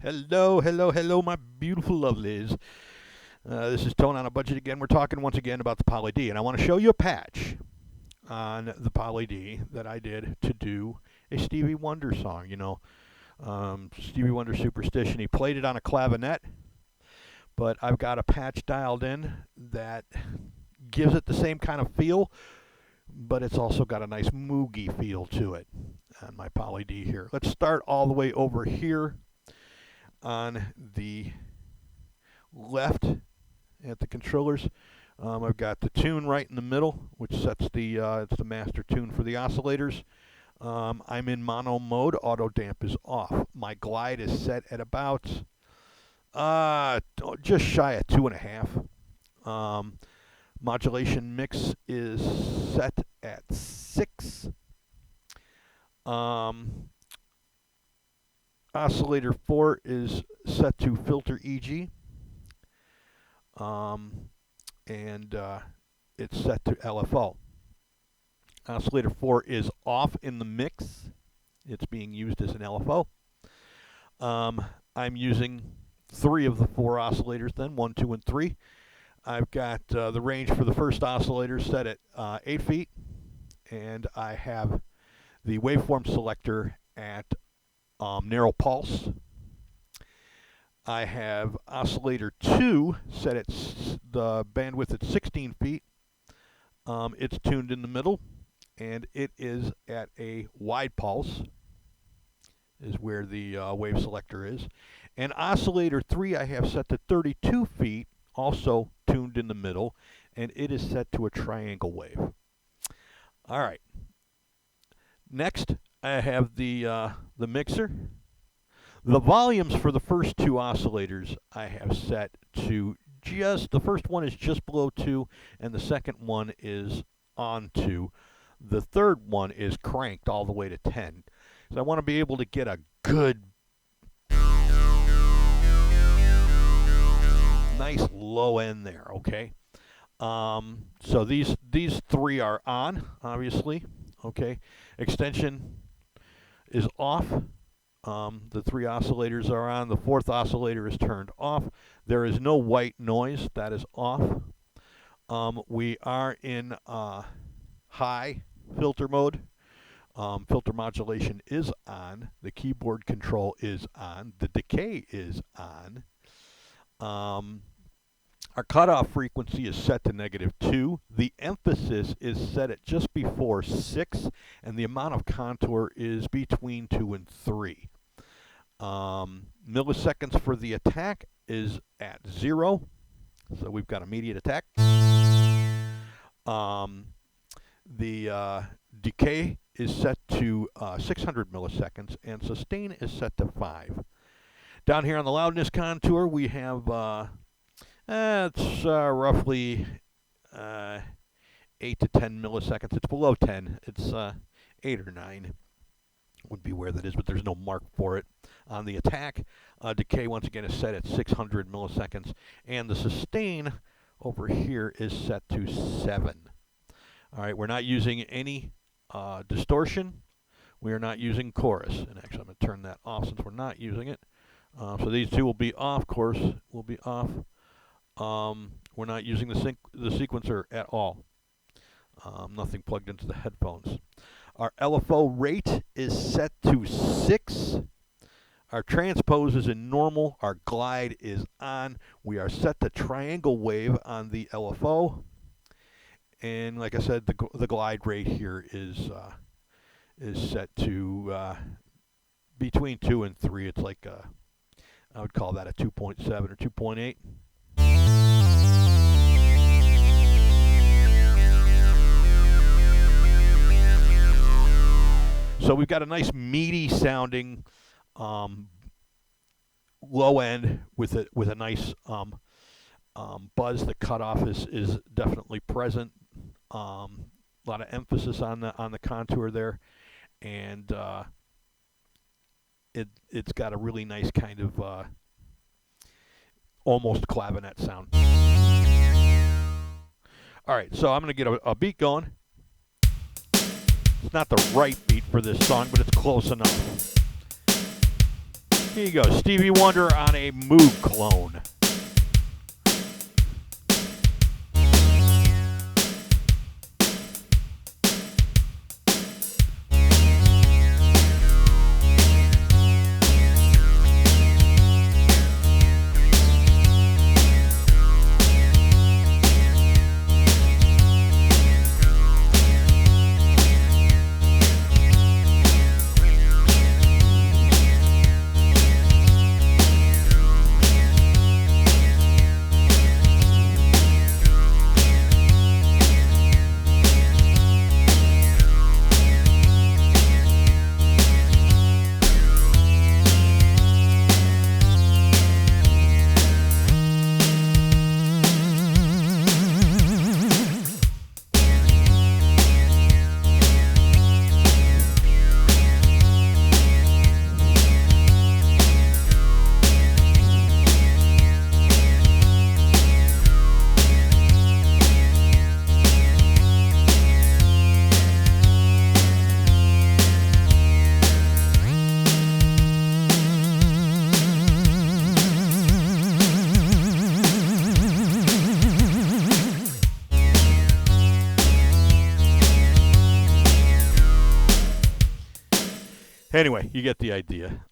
Hello, hello, hello, my beautiful lovelies. This is Tone on a Budget again. We're talking once again about the Poly D, and I want to show you a patch on the Poly D that I did to do a Stevie Wonder song. Stevie Wonder Superstition. He played it on a clavinet, but I've got a patch dialed in that gives it the same kind of feel, but it's also got a nice moogie feel to it on my Poly D here. Let's start all the way over here on the left at the controllers. I've got the tune right in the middle, which sets it's the master tune for the oscillators. I'm in mono mode. Auto damp is off. My glide is set at about just shy of 2.5. Modulation mix is set at 6. Oscillator 4 is set to filter EG. And it's set to LFO. Oscillator 4 is off in the mix. It's being used as an LFO. I'm using 3 of the 4 oscillators then, 1, 2, and 3. I've got the range for the first oscillator set at 8 feet, and I have the waveform selector at narrow pulse. I have oscillator 2 set at the bandwidth at 16 feet. It's tuned in the middle, and it is at a wide pulse, is where the wave selector is. And oscillator 3 I have set to 32 feet, also tuned in the middle, and it is set to a triangle wave. All right. Next, I have the mixer. The volumes for the first 2 oscillators I have set to the first one is just below 2, and the second one is on 2. The third one is cranked all the way to 10. So I want to be able to get a good, nice low end there, okay? So these 3 are on, obviously, okay? Extension is off. The 3 oscillators are on. The 4th oscillator is turned off. There is no white noise. That is off. We are in high filter mode. Filter modulation is on. The keyboard control is on. The decay is on. Our cutoff frequency is set to -2. The emphasis is set at just before 6, and the amount of contour is between 2 and 3. Milliseconds for the attack is at 0, so we've got immediate attack. The decay is set to 600 milliseconds, and sustain is set to 5. Down here on the loudness contour, we have it's roughly 8 to 10 milliseconds. It's below 10. It's 8 or 9 would be where that is, but there's no mark for it. On the attack, decay once again is set at 600 milliseconds, and the sustain over here is set to 7. All right, we're not using any distortion. We are not using chorus, and actually I'm going to turn that off since we're not using it. So these 2 will be off. Chorus will be off. We're not using the sequencer at all. Nothing plugged into the headphones. Our LFO rate is set to 6. Our transpose is in normal. Our glide is on. We are set to triangle wave on the LFO. And like I said, the glide rate here is set to between 2 and 3. It's like I would call that a 2.7 or 2.8. So we've got a nice meaty sounding low end with a nice buzz. The cutoff is definitely present. A lot of emphasis on the contour there, and it's got a really nice kind of almost clavinet sound. All right, so I'm going to get a beat going. It's not the right beat for this song, but it's close enough. Here you go, Stevie Wonder on a Moog clone. Anyway, you get the idea.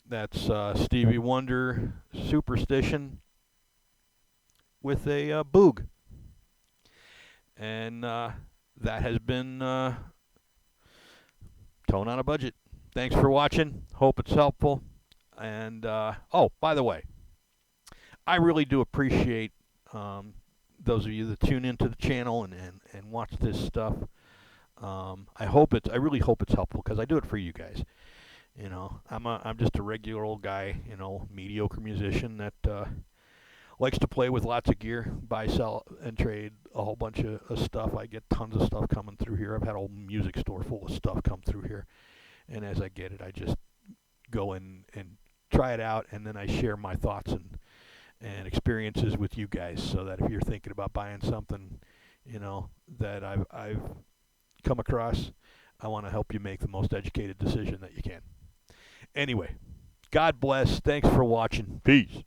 That's Stevie Wonder Superstition with a boog. And that has been Tone on a Budget. Thanks for watching. Hope it's helpful. And, oh, by the way, I really do appreciate those of you that tune into the channel and watch this stuff. I really hope it's helpful, because I do it for you guys. You know, I'm just a regular old guy, you know, mediocre musician that likes to play with lots of gear, buy, sell, and trade a whole bunch of stuff. I get tons of stuff coming through here. I've had a whole music store full of stuff come through here, and as I get it, I just go in and try it out, and then I share my thoughts and experiences with you guys, so that if you're thinking about buying something, you know, that I've come across, I want to help you make the most educated decision that you can. Anyway, God bless. Thanks for watching. Peace.